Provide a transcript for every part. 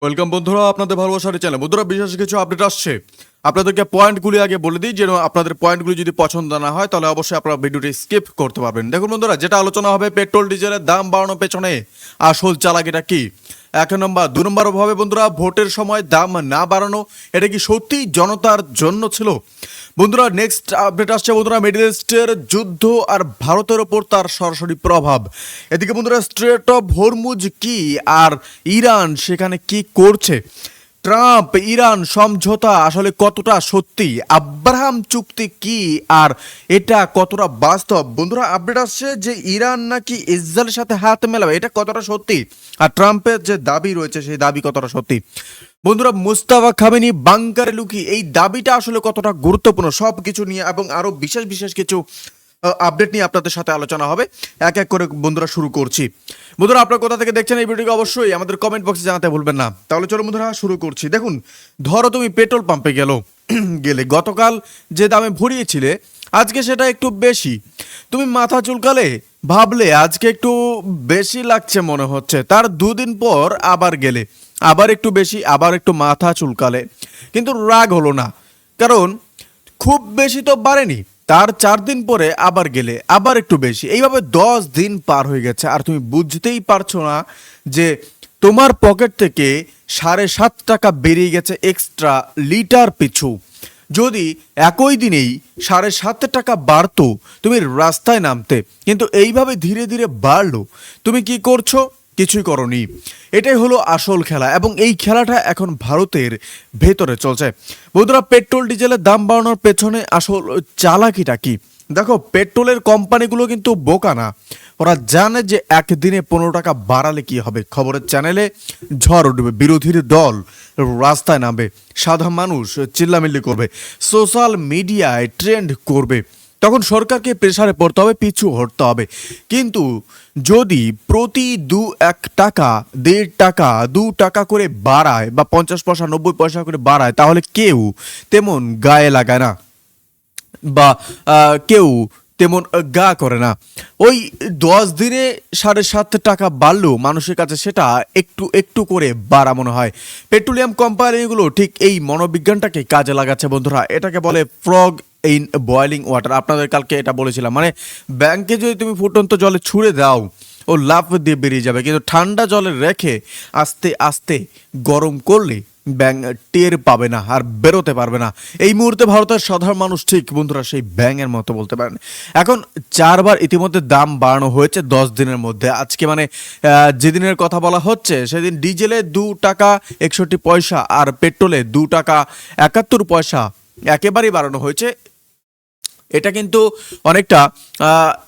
Welcome বন্ধুরা, আপনাদের ভালোবাসার চ্যানেল। বন্ধুরা, বিশেষ কিছু আপডেট আসছে, আপনাদেরকে পয়েন্টগুলি আগে বলে দিই, যেন আপনাদের পয়েন্টগুলি যদি পছন্দ না হয় তাহলে অবশ্যই আপনারা ভিডিওটি স্কিপ করতে পারবেন। দেখুন বন্ধুরা, যেটা আলোচনা হবে পেট্রোল ডিজেলের দাম বাড়ানোর পেছনে আসল চালাকিটা কি। 1 নম্বর। 2 নম্বর হবে বন্ধুরা, ভোটের সময় দাম না বাড়ানো, এটা কি সত্যি জনতার জন্য ছিল? বন্ধুরা, নেক্সট আপডেট আসছে বন্ধুরা, মিডল ইস্টের যুদ্ধ আর ভারতের ওপর তার সরাসরি প্রভাব। এদিকে বন্ধুরা, স্ট্রেট অফ হরমুজ কি আর ইরান সেখানে কি করছে? ট্রাম্প ইরান সমঝোতা আসলে কতটা সত্যি? আব্রাহাম চুক্তি কি আর এটা কতটা বাস্তব? বন্ধুরা, আপডেট আসছে যে ইরান নাকি ইসরায়েলের সাথে হাত মেলাবে, এটা কতটা সত্যি? আর ট্রাম্পের যে দাবি রয়েছে সেই দাবি কতটা সত্যি? বন্ধুরা, মুস্তাফা খামেনি বাংকারে লুকিয়ে এই দাবিটা আসলে কতটা গুরুত্বপূর্ণ, সব কিছু নিয়ে এবং আরো বিশেষ বিশেষ কিছু আপডেট নিয়ে আপনাদের সাথে আলোচনা হবে। এক এক করে বন্ধুরা শুরু করছি। বন্ধুরা, আপনারা কোথা থেকে দেখছেন এই ভিডিওকে অবশ্যই আমাদের কমেন্ট বক্সে জানাতে ভুলবেন না। তাহলে চলো বন্ধুরা শুরু করছি। দেখুন, ধরো তুমি পেট্রোল পাম্পে গেলে গতকাল যে দামে ভরিয়েছিলে আজকে সেটা একটু বেশি। তুমি মাথা চুলকালে, ভাবলে আজকে একটু বেশি লাগছে মনে হচ্ছে। তার 2 দিন পর আবার গেলে, আবার একটু বেশি, আবার একটু মাথা চুলকালে, কিন্তু রাগ হলো না, কারণ খুব বেশি তো বাড়েনি। তার 4 দিন পরে আবার গেলে আবার একটু বেশি, এইভাবে 10 দিন পার হয়ে গেছে আর তুমি বুঝতেই পারছো না যে তোমার পকেট থেকে 7.5 টাকা বেরিয়ে গেছে এক্সট্রা লিটার পিছু। যদি একই দিনেই 7.5 টাকা বাড়তো তুমি রাস্তায় নামতে, কিন্তু এইভাবে ধীরে ধীরে বাড়লো। তুমি কি করছো? কিছুই করনি। এটাই হলো আসল খেলা এবং এই খেলাটা এখন ভারতের ভেতরে চলছে। বন্ধুরা, পেট্রোল ডিজেলের দাম বাড়ানোর পেছনে আসল চালাকিটা কি? দেখো, পেট্রোলের কোম্পানিগুলো কিন্তু বোকা না। ওরা জানে যে একদিনে 15 টাকা বাড়ালে কি হবে। খবরের চ্যানেলে ঝড় উঠবে, বিরোধীর দল রাস্তায় নামবে, সাধারণ মানুষ চিল্লামিল্লি করবে, সোশ্যাল মিডিয়ায় ট্রেন্ড করবে। তখন সরকারকে প্রেসারে পড়তে হবে, পিছু হটতে হবে। কিন্তু যদি প্রতি 1 টাকা, 1.5 টাকা, 2 টাকা করে বাড়ায় বা 50 পয়সা, 90 পয়সা করে বাড়ায়, তাহলে কেউ তেমন গায়ে লাগায় না বা কেউ তেমন গা করে না। ওই 10 দিনে 7.5 টাকা বাড়লেও মানুষের কাছে সেটা একটু একটু করে বাড়া মনে হয়। পেট্রোলিয়াম কোম্পানিগুলো ঠিক এই মনোবিজ্ঞানটাকে কাজে লাগাচ্ছে বন্ধুরা। এটাকে বলে ফ্রগ ইন বয়েলিং ওয়াটার। আপনাদের কালকে এটা বলেছিলাম, মানে ব্যাংকে যদি তুমি ফুটন্ত জলে ছুঁড়ে দাও ও লাফ দিয়ে বেরিয়ে যাবে, কিন্তু ঠান্ডা জলে রেখে আস্তে আস্তে গরম করলে ব্যাং টের পাবে না আর বেরোতে পারবে না। এই মুহূর্তে ভারতের সাধারণ মানুষ ঠিক বন্ধুরা সেই ব্যাঙের মতো বলতে পারেন। এখন 4বার ইতিমধ্যে দাম বাড়ানো হয়েছে 10 দিনের মধ্যে। আজকে মানে যেদিনের কথা বলা হচ্ছে সেদিন ডিজেলে 2 টাকা 61 পয়সা আর পেট্রোলে 2 টাকা 71 পয়সা একেবারেই বাড়ানো হয়েছে। এটা কিন্তু অনেকটা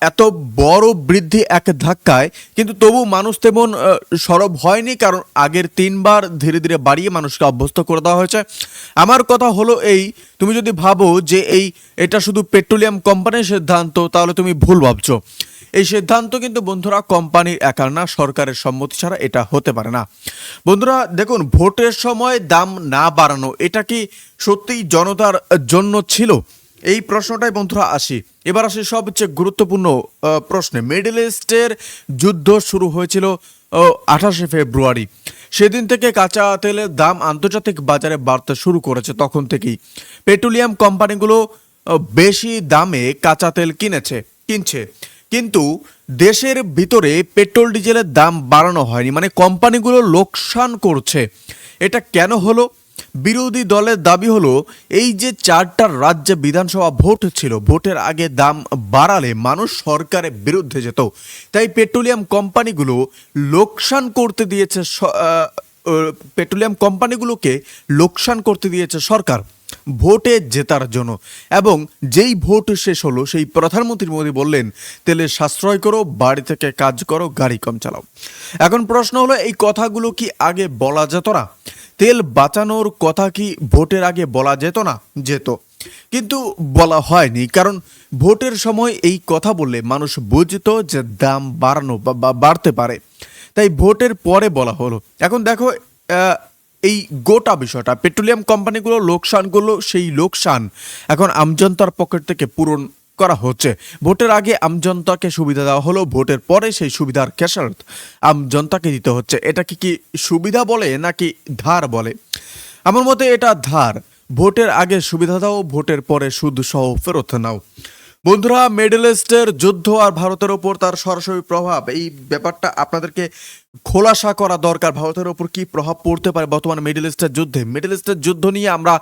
এত বড় বৃদ্ধি এক ধাক্কায়, কিন্তু তবু মানুষ তেমন সরব হয়নি, কারণ আগের 3বার ধীরে ধীরে বাড়িয়ে মানুষকে অভ্যস্ত করে দেওয়া হয়েছে। আমার কথা হলো এই, তুমি যদি ভাবো যে এটা শুধু পেট্রোলিয়াম কোম্পানির সিদ্ধান্ত, তাহলে তুমি ভুল ভাবছো। এই সিদ্ধান্ত কিন্তু বন্ধুরা কোম্পানির একার না, সরকারের সম্মতি ছাড়া এটা হতে পারে না। বন্ধুরা দেখুন, ভোটের সময় দাম না বাড়ানো এটা কি সত্যিই জনতার জন্য ছিল? এই প্রশ্নটাই বন্ধুরা আসি। এবার আসি সবচেয়ে গুরুত্বপূর্ণ প্রশ্নে। মিডল ইস্টের যুদ্ধ শুরু হয়েছিল 28 ফেব্রুয়ারি। সেদিন থেকে কাঁচা তেলের দাম আন্তর্জাতিক বাজারে বাড়তে শুরু করেছে। তখন থেকেই পেট্রোলিয়াম কোম্পানিগুলো বেশি দামে কাঁচা তেল কিনছে, কিন্তু দেশের ভিতরে পেট্রোল ডিজেলের দাম বাড়ানো হয়নি, মানে কোম্পানিগুলো লোকসান করছে। এটা কেন হলো? বিরোধী দলের দাবি হলো, এই যে 4টা রাজ্যে বিধানসভা ভোট ছিল, ভোটের আগে দাম বাড়ালে মানুষ সরকারের বিরুদ্ধে যেত, তাই পেট্রোলিয়াম কোম্পানিগুলো লোকসান করতে দিয়েছে। পেট্রোলিয়াম কোম্পানিগুলোকে লোকসান করতে দিয়েছে সরকার ভোটে জেতার জন্য। এবং যেই ভোট শেষ হলো সেই প্রধানমন্ত্রী মোদী বললেন, তেলের সাশ্রয় করো, বাড়ি থেকে কাজ করো, গাড়ি কম চালাও। এখন প্রশ্ন হলো, এই কথাগুলো কি আগে বলা যেত না? তেল বাঁচানোর কথা কি ভোটের আগে বলা যেত না? যেত, কিন্তু বলা হয়নি, কারণ ভোটের সময় এই কথা বললে মানুষ বুঝতো যে দাম বাড়ানো বা বাড়তে পারে, তাই ভোটের পরে বলা হলো। এখন দেখো, এই গোটা বিষয়টা পেট্রোলিয়াম কোম্পানিগুলো লোকসান করলো, সেই লোকসান এখন আমজনতার পকেট থেকে পূরণ করা হচ্ছে। ভোটের আগে আমজনতাকে সুবিধা দেওয়া হলো, ভোটের পরে সেই সুবিধার খেসারত আমজনতাকে দিতে হচ্ছে। এটা কি সুবিধা বলে নাকি ধার বলে? আমার মতে এটা ধার। ভোটের আগে সুবিধা দাও, ভোটের পরে সুদ সহ ফেরত নাও। বন্ধুরা, মিডল ইস্টের যুদ্ধ আর ভারতের ওপর তার সরাসরি প্রভাব, এই ব্যাপারটা আপনাদেরকে খোলাসা করা দরকার। ভারতের ওপর কি প্রভাব পড়তে পারে বর্তমানে মিডল ইস্টের যুদ্ধে? মিডল ইস্টের যুদ্ধ নিয়ে আমরা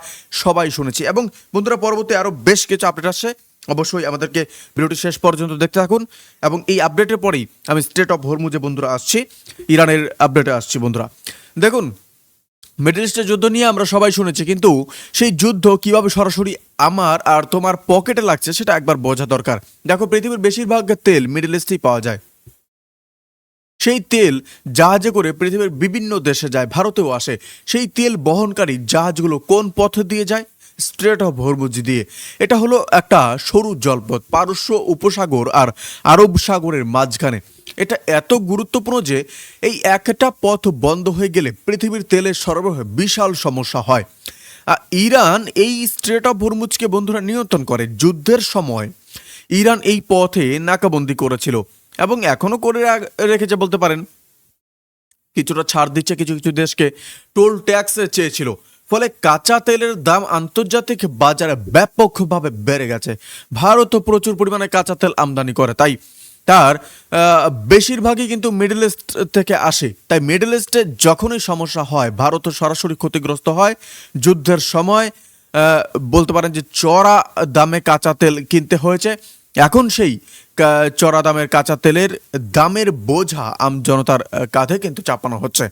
সবাই শুনেছি, এবং বন্ধুরা পরবর্তী আরও বেশ কিছু আপডেট আসছে। অবশ্যই আমাদেরকে ভিডিওটি শেষ পর্যন্ত দেখতে থাকুন, এবং এই আপডেটের পরেই আমি স্টেট অফ হরমুজে বন্ধুরা আসছি, ইরানের আপডেটে আসছি। বন্ধুরা দেখুন, মিডল ইস্টের যুদ্ধ নিয়ে আমরা সবাই শুনেছি, কিন্তু সেই যুদ্ধ কিভাবে সরাসরি আমার আর তোমার পকেটে লাগছে সেটা একবার বোঝা দরকার। দেখো, পৃথিবীর বেশিরভাগ তেল মিডল ইস্টেই পাওয়া যায়। সেই তেল জাহাজে করে পৃথিবীর বিভিন্ন দেশে যায়, ভারতেও আসে। সেই তেল বহনকারী জাহাজগুলো কোন পথে দিয়ে যায়? স্ট্রেট অফ হরমুজ দিয়ে। এটা হলো একটা সরু জলপথ পারস্য উপসাগর আর আরব সাগরের মাঝখানে। এটা এত গুরুত্বপূর্ণ যে এই একটা পথ বন্ধ হয়ে গেলে পৃথিবীর তেলের সরবরাহে বিশাল সমস্যা হয়। ইরান এই স্ট্রেট অফ হরমুজকে বন্ধুরা নিয়ন্ত্রণ করে। যুদ্ধের সময় ইরান এই পথে নাকাবন্দি করেছিল, এবং এখনো করে রেখেছে বলতে পারেন। কিছুটা ছাড় দিচ্ছে, কিছু কিছু দেশকে টোল ট্যাক্স চেয়েছিল। ফলে কাঁচা তেলের দাম আন্তর্জাতিক বাজারে ব্যাপকভাবে বেড়ে গেছে। ভারতও প্রচুর পরিমাণে কাঁচা তেল আমদানি করে, তাই তার বেশিরভাগই কিন্তু মিডল ইস্ট থেকে আসে। তাই মিডল ইস্টে যখনই সমস্যা হয়, ভারতও সরাসরি ক্ষতিগ্রস্ত হয়। যুদ্ধের সময় বলতে পারেন যে চড়া দামে কাঁচা তেল কিনতে হয়েছে। এখন সেই চড়া দামের কাঁচা তেলের দামের বোঝা আমজনতার কাঁধে কিন্তু চাপানো হচ্ছে।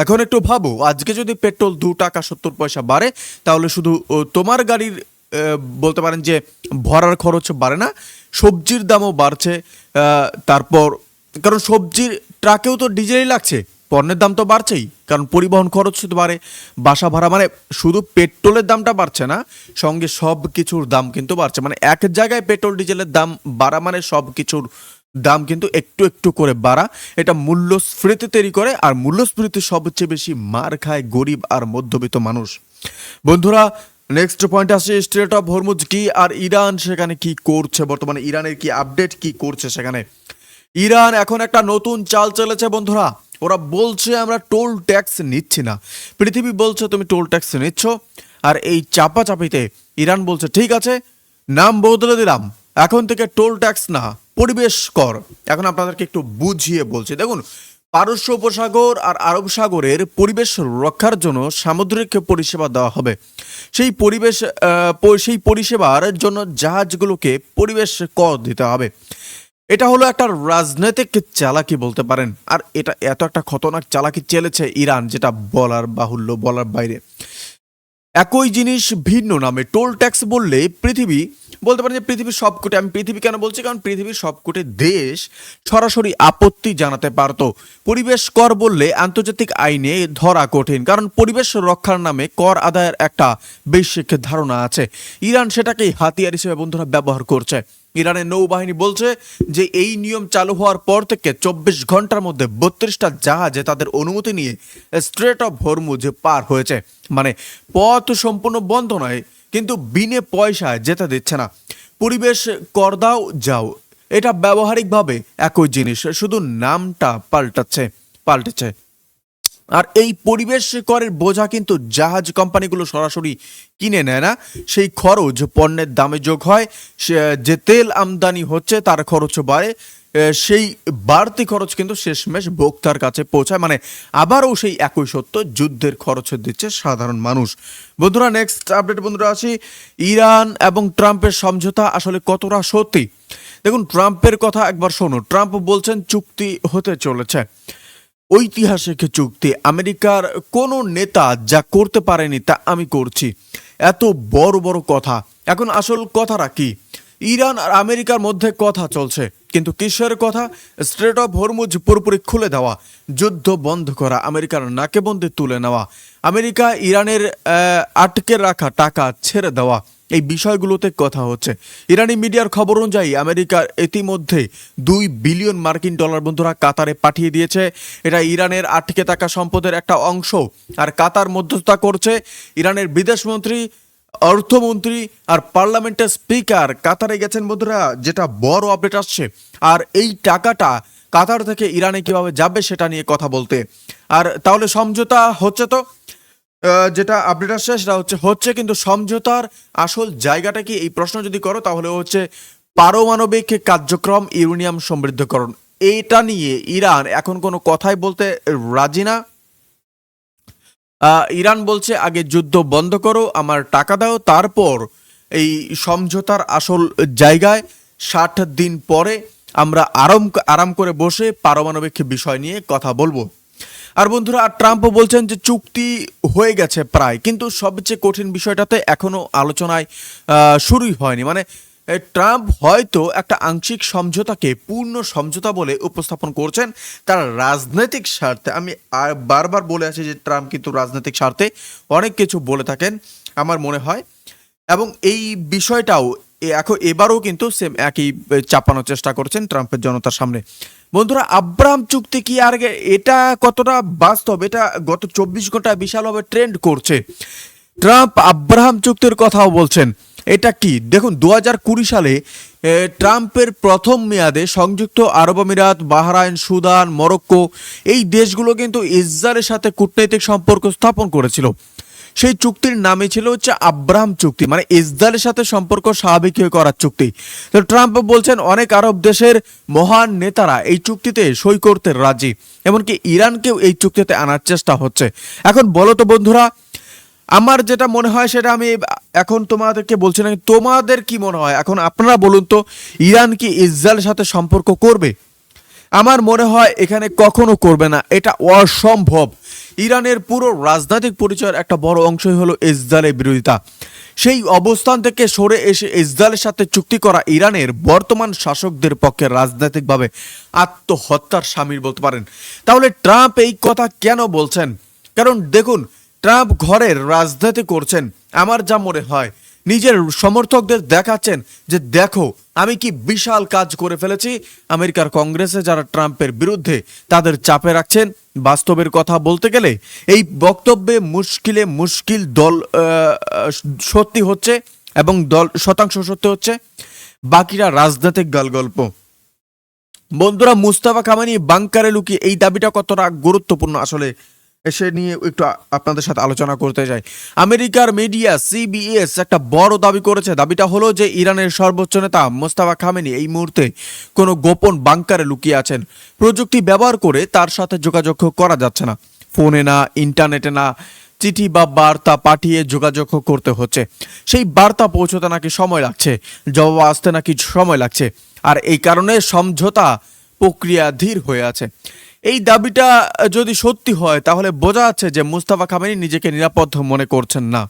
এখন একটু ভাবো, আজকে যদি পেট্রোল 2 টাকা 70 পয়সা বাড়ে, তাহলে শুধু তোমার গাড়ির বলতে পারেন যে ভরার খরচ বাড়ে না, সবজির দামও বাড়ছে। তারপর কারণ সবজির ট্রাকেও তো ডিজেলই লাগছে, পণ্যের দাম তো বাড়ছেই, কারণ পরিবহন খরচ তো বাড়ে, বাসা ভাড়া, মানে শুধু পেট্রোলের দামটা বাড়ছে না, সঙ্গে সব কিছুর দাম কিন্তু বাড়ছে। মানে এক জায়গায় পেট্রোল ডিজেলের দাম বাড়া মানে সব কিছুর দাম কিন্তু একটু একটু করে বাড়া। এটা মূল্যস্ফীতি তৈরি করে, আর মূল্যস্ফীতি সবচেয়ে বেশি মার খায় গরিব আর মধ্যবিত্ত মানুষ। বন্ধুরা, নেক্সট পয়েন্ট আসছে স্ট্রেট অফ হরমুজ কি, আর ইরান সেখানে কি করছে বর্তমানে, ইরানের কি আপডেট, কি করছে সেখানে। ইরান এখন একটা নতুন চাল চলেছে বন্ধুরা। ওরা বলছে আমরা টোল ট্যাক্স নিচ্ছি না। পৃথিবী বলছে তুমি টোল ট্যাক্স নিচ্ছ, আর এই চাপাচাপিতে ইরান বলছে ঠিক আছে, নাম বদলে দিলাম, এখন থেকে টোল ট্যাক্স না, পরিবেশ কর। এখন আপনাদেরকে একটু বুঝিয়ে বলছি। দেখুন, পারস্য উপসাগর আর আরব সাগরের পরিবেশ রক্ষার জন্য সামুদ্রিক পরিষেবা দেওয়া হবে। সেই পরিষেবার জন্য জাহাজগুলোকে পরিবেশ কর দিতে হবে। এটা হলো একটা রাজনৈতিক চালাকি বলতে পারেন, আর এটা এত একটা খতরনাক চালাকি চেলেছে ইরান, যেটা বলার বাহুল্য, বলার বাইরে। একই জিনিস ভিন্ন নামে টোল ট্যাক্স বললে পৃথিবী বলতে পারেন যে পৃথিবীর সবকটি, আমি পৃথিবী কেন বলছি, কারণ পৃথিবীর সবকটি দেশ সরাসরি আপত্তি জানাতে পারত। পরিবেশ কর বললে আন্তর্জাতিক আইনে ধরা কঠিন, কারণ পরিবেশ রক্ষার নামে কর আদায়ের একটা বৈশ্বিক ধারণা আছে। ইরান সেটাকেই হাতিয়ার হিসেবে বন্ধুরা ব্যবহার করছে। ইরানের নৌবাহিনী বলছে যে এই নিয়ম চালু হওয়ার পর থেকে 24 ঘন্টার মধ্যে 32টা জাহাজে তাদের অনুমতি নিয়ে স্ট্রেট অফ হরমুজ পার হয়েছে। মানে পথ সম্পূর্ণ বন্ধ নয়, কিন্তু বিনে পয়সায় যেতে দিচ্ছে না। পরিবেশ কর দাও যাও, এটা ব্যবহারিকভাবে একই জিনিস, শুধু নামটা পাল্টেছে। আর এই পরিবেশ করের বোঝা কিন্তু জাহাজ কোম্পানিগুলো সরাসরি কিনে নেয় না, সেই খরচ পণ্যের দামে যোগ হয়। যে তেল আমদানি হচ্ছে তার খরচও বাড়ে, সেই বাড়তি খরচ কিন্তু শেষমেশ ভোক্তার কাছে পৌঁছায়। মানে আবারও সেই একই সত্য, যুদ্ধের খরচ দিচ্ছে সাধারণ মানুষ। বন্ধুরা, নেক্সট আপডেট বন্ধুরা আসি, ইরান এবং ট্রাম্পের সমঝোতা আসলে কতটা সত্যি। দেখুন, ট্রাম্পের কথা একবার শোনো। ট্রাম্প বলছেন চুক্তি হতে চলেছে, ঐতিহাসিক চুক্তি। আমেরিকার কোনো নেতা যা করতে পারেনি তা আমি করছি। এত বড় বড় কথা। এখন আসল কথাটা কি? ইরান আর আমেরিকার মধ্যে কথা চলছে, কিন্তু কিসের কথা? স্ট্রেট অফ হরমুজ পুরোপুরি খুলে দেওয়া, যুদ্ধ বন্ধ করা, আমেরিকার নাকেবন্দি তুলে নেওয়া, আমেরিকা ইরানের আটকে রাখা টাকা ছেড়ে দেওয়া, এই বিষয়গুলোতে কথা হচ্ছে। ইরানি মিডিয়ার খবর অনুযায়ী আমেরিকা ইতিমধ্যে $2 বিলিয়ন মার্কিন ডলার বন্ধুরা কাতারে পাঠিয়ে দিয়েছে। এটা ইরানের আটকে থাকা সম্পদের একটা অংশ, আর কাতার মধ্যস্থতা করছে। ইরানের বিদেশমন্ত্রী অর্থমন্ত্রী আর পার্লামেন্টের স্পিকার কাতারে গেছেন বন্ধুরা, যেটা বড় আপডেট আসছে। আর এই টাকাটা কাতার থেকে ইরানে কিভাবে যাবে সেটা নিয়ে কথা বলতে। আর তাহলে সমঝোতা হচ্ছে তো, যেটা আপডেট আসছে সেটা হচ্ছে কিন্তু সমঝোতার আসল জায়গাটা কি, এই প্রশ্ন যদি করো তাহলে হচ্ছে পারমাণবিক কার্যক্রম, ইউরেনিয়াম সমৃদ্ধকরণ। এটা নিয়ে ইরান এখন কোনো কথাই বলতে রাজি না। ইরান বলছে আগে যুদ্ধ বন্ধ করো, আমার টাকা দাও, তারপর এই সমঝোতার আসল জায়গায় 60 দিন পরে আমরা আরাম করে বসে পারমাণবিক বিষয় নিয়ে কথা বলবো। আর বন্ধুরা, ট্রাম্পও বলছেন যে চুক্তি হয়ে গেছে প্রায়, কিন্তু সবচেয়ে কঠিন বিষয়টাতে এখনো আলোচনায় শুরুই হয়নি। মানে ট্রাম্প হয়তো একটা আংশিক সমঝোতাকে পূর্ণ সমঝোতা বলে উপস্থাপন করছেন তার রাজনৈতিক স্বার্থে। আমি বারবার বলে আছি যে ট্রাম্প কিন্তু রাজনৈতিক স্বার্থে অনেক কিছু বলে থাকেন আমার মনে হয়, এবং এই বিষয়টাও এবারও কিন্তু সেম একই চাপানোর চেষ্টা করছেন ট্রাম্পের জনতার সামনে। বন্ধুরা, আব্রাহাম চুক্তি কি আর এটা কতটা বাস্তব, এটা গত 24 ঘন্টায় বিশালভাবে ট্রেন্ড করছে। ট্রাম্প আব্রাহাম চুক্তির কথাও বলছেন। এটা কি দেখুন, 2020 সালে ট্রাম্পের প্রথম মেয়াদে সংযুক্ত আরব আমিরাত, বাহরাইন, সুদান, মরক্কো এই দেশগুলো কিন্তু ইসরায়েলের সাথে কূটনৈতিক সম্পর্ক স্থাপন করেছিল। সেই চুক্তির নামে ছিল হচ্ছে আব্রাহাম চুক্তি, মানে ইসরায়েলের সাথে সম্পর্ক স্বাভাবিক করার চুক্তি। তো ট্রাম্প বলছেন অনেক আরব দেশের মহান নেতারা এই চুক্তিতে সই করতে রাজি, এমনকি ইরানকেও এই চুক্তিতে আনার চেষ্টা হচ্ছে। এখন বলো তো বন্ধুরা, আমার যেটা মনে হয় সেটা আমি এখন তোমাদেরকে বলছি না, তোমাদের কি মনে হয় এখন আপনারা বলুন তো, ইরান কি ইসরায়েলের সাথে সম্পর্ক করবে? আমার মনে হয় এখানে কখনো করবে না, এটা অসম্ভব। ইরানের পুরো রাজনৈতিক পরিচয়ের একটা বড় অংশই হলো ইসরায়েলের বিরোধিতা। সেই অবস্থান থেকে সরে এসে ইসরায়েলের সাথে চুক্তি করা ইরানের বর্তমান শাসকদের পক্ষে রাজনৈতিকভাবে আত্মহত্যার শামিল বলতে পারেন। তাহলে ট্রাম্প এই কথা কেন বলছেন? কারণ দেখুন, ট্রাম্প ঘরের রাজনীতি করছেন। আমার যা মনে হয় নিজের সমর্থকদের দেখাচ্ছেন যে দেখো আমি কি বিশাল কাজ করে ফেলেছি। আমেরিকার কংগ্রেসে যারা ট্রাম্পের বিরুদ্ধে, তাদের চাপে রাখছেন। বাস্তবের কথা বলতে গেলে এই বক্তব্যে মুশকিল দল সত্যি হচ্ছে এবং দল শতাংশ সত্যি হচ্ছে, বাকিরা রাজনৈতিক গল্প। বন্ধুরা, মুস্তাফা খামেনি বাংকারে লুকিয়ে এই দাবিটা কতটা গুরুত্বপূর্ণ আসলে সে নিয়ে একটু আপনাদের সাথে আলোচনা করতে চাই। আমেরিকার মিডিয়া সিবিএস একটা বড় দাবি করেছে। দাবিটা হলো যে ইরানের সর্বোচ্চ নেতা মুস্তাফা খামেনি এই মুহূর্তে কোনো গোপন বাংকারে লুকিয়ে আছেন। প্রযুক্তি ব্যবহার করে তার সাথে যোগাযোগ করা যাচ্ছে না, ফোনে না, ইন্টারনেটে না, চিঠি বা বার্তা পাঠিয়ে যোগাযোগ করতে হচ্ছে। সেই বার্তা পৌঁছতে নাকি সময় লাগছে, জবাব আসতে নাকি সময় লাগছে, আর এই কারণে সমঝোতা প্রক্রিয়া ধীর হয়ে আছে। এই দাবিটা যদি সত্যি হয় তাহলে বোঝা যাচ্ছে যে মুস্তাফা খামেনি নিজেকে নিরাপদ মনে করছেন না।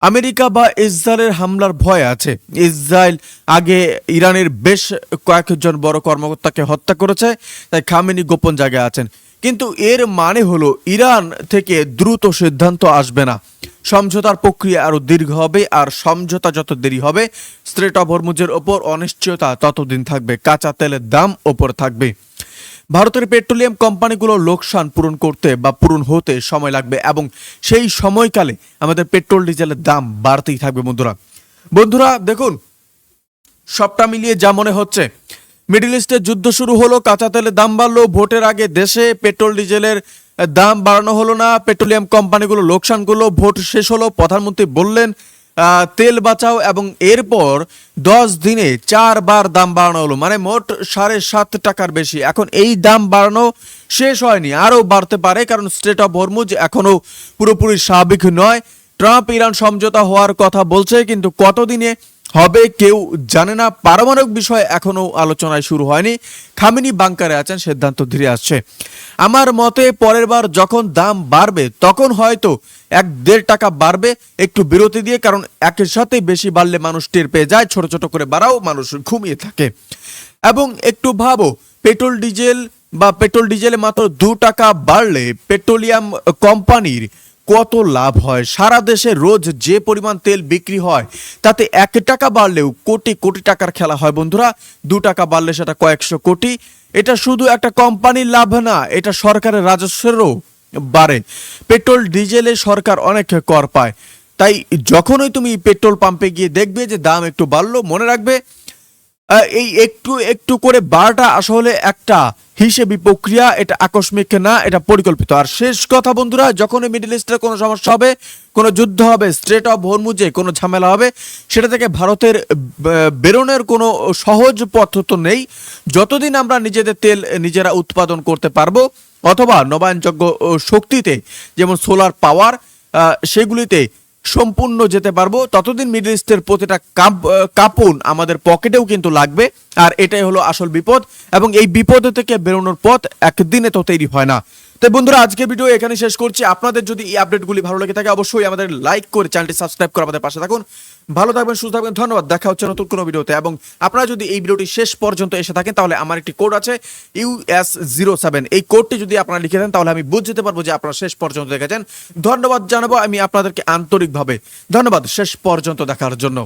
আমেরিকা বা ইসরায়েলের হামলার ভয় আছে। ইসরায়েল আগে ইরানের বেশ কয়েকজন বড় কর্মকর্তাকে হত্যা করেছে, তাই খামেনি গোপন জায়গায় আছেন। কিন্তু এর মানে হলো ইরান থেকে দ্রুত সিদ্ধান্ত আসবে না। সমঝোতার প্রক্রিয়া আরো দীর্ঘ হবে, আর সমঝোতা যত দেরি হবে স্ট্রেট অফ হরমুজের ওপর অনিশ্চয়তা ততদিন থাকবে, কাঁচা তেলের দাম ওপর থাকবে। ভারতের পেট্রোলিয়াম কোম্পানিগুলো লোকসান পূরণ হতে সময় লাগবে, এবং সেই সময়কালে আমাদের পেট্রোল ডিজেলের দাম বাড়তেই থাকবে। বন্ধুরা দেখুন, সবটা মিলিয়ে যা মনে হচ্ছে, মিডল ইস্টে যুদ্ধ শুরু হলো, কাঁচা তেলের দাম বাড়লো, ভোটের আগে দেশে পেট্রোল ডিজেলের দাম বাড়ানো হলো না, পেট্রোলিয়াম কোম্পানিগুলো লোকসান করলো, ভোট শেষ হলো, প্রধানমন্ত্রী বললেন তেল বাঁচাও, এবং এরপর 10 দিনে 4 বার দাম বাড়ানো হলো, মানে মোট 7.5 টাকার বেশি। এখন এই দাম বাড়ানো শেষ হয়নি, আরও বাড়তে পারে, কারণ স্ট্রেট অফ হরমুজ এখনো পুরোপুরি স্বাভাবিক নয়। ট্রাম্প ইরান সমঝোতা হওয়ার কথা বলছে, কিন্তু কতদিনে হবে কেউ জানে না। পারমাণবিক বিষয় এখনো আলোচনায় শুরু হয়নি। খামেনি বাংকারে আছেন, সিদ্ধান্ত ধীরে আসছে। আমার মতে পরের বার যখন দাম বাড়বে তখন হয়তো 1-1.5 টাকা বাড়বে, একটু বিরতি দিয়ে, কারণ একের সাথে বেশি বাড়লে মানুষ টের পেয়ে যায়। ছোট ছোট করে বাড়াও, মানুষ ঘুমিয়ে থাকে। এবং একটু ভাবো, পেট্রোল ডিজেলে মাত্র 2 টাকা বাড়লে পেট্রোলিয়াম কোম্পানির কত লাভ হয়। সারা দেশে রোজ যে পরিমাণ তেল বিক্রি হয় তাতে 1 টাকা বাড়লেও কোটি কোটি টাকার খেলা হয় বন্ধুরা। 2 টাকা বাড়লে সেটা কয়েকশো কোটি। এটা শুধু একটা কোম্পানির লাভ না, এটা সরকারের রাজস্বেরও বাড়ে। পেট্রোল ডিজেলে সরকার অনেক কর পায়, তাই যখনই তুমি পেট্রোল পাম্পে গিয়ে দেখবে যে দাম একটু বাড়লো, মনে রাখবে এই একটু একটু করে বাড়াটা আসলে একটা হিসেবি প্রক্রিয়া, এটা আকস্মিক না, এটা পরিকল্পিত। আর শেষ কথা বন্ধুরা, যখন মিডল ইস্টের কোনো সমস্যা হবে, কোনো যুদ্ধ হবে, স্ট্রেট অফ হরমুজে কোনো ঝামেলা হবে, সেটা থেকে ভারতের বেরোনোর কোনো সহজ পথ তো নেই। যতদিন আমরা নিজেদের তেল নিজেরা উৎপাদন করতে পারবো অথবা নবায়নযোগ্য শক্তিতে যেমন সোলার পাওয়ার সেগুলিতে সম্পূর্ণ যেতে পারবো, ততদিন মিডল ইস্টের প্রতিটা কাপুন আমাদের পকেটেও কিন্তু লাগবে। আর এটাই হলো আসল বিপদ, এবং এই বিপদ থেকে বেরোনোর পথ একদিনে তো তৈরি হয় না। তাই বন্ধুরা, আজকে ভিডিও এখানে শেষ করছি। আপনাদের যদি এই আপডেটগুলি ভালো লেগে থাকে অবশ্যই আমাদের লাইক করে চ্যানেলটি সাবস্ক্রাইব করে আমাদের পাশে থাকুন। ভালো থাকবেন, সুস্থ থাকবেন, ধন্যবাদ। দেখা হচ্ছে নতুন কোনো ভিডিওতে। এবং আপনারা যদি এই ভিডিওটি শেষ পর্যন্ত এসে থাকেন তাহলে আমার একটি কোড আছে US07, এই কোডটি যদি আপনারা লিখে দেন তাহলে আমি বুঝতে পারবো যে আপনারা শেষ পর্যন্ত দেখেছেন। ধন্যবাদ জানাবো আমি আপনাদেরকে আন্তরিকভাবে, ধন্যবাদ শেষ পর্যন্ত দেখার জন্য।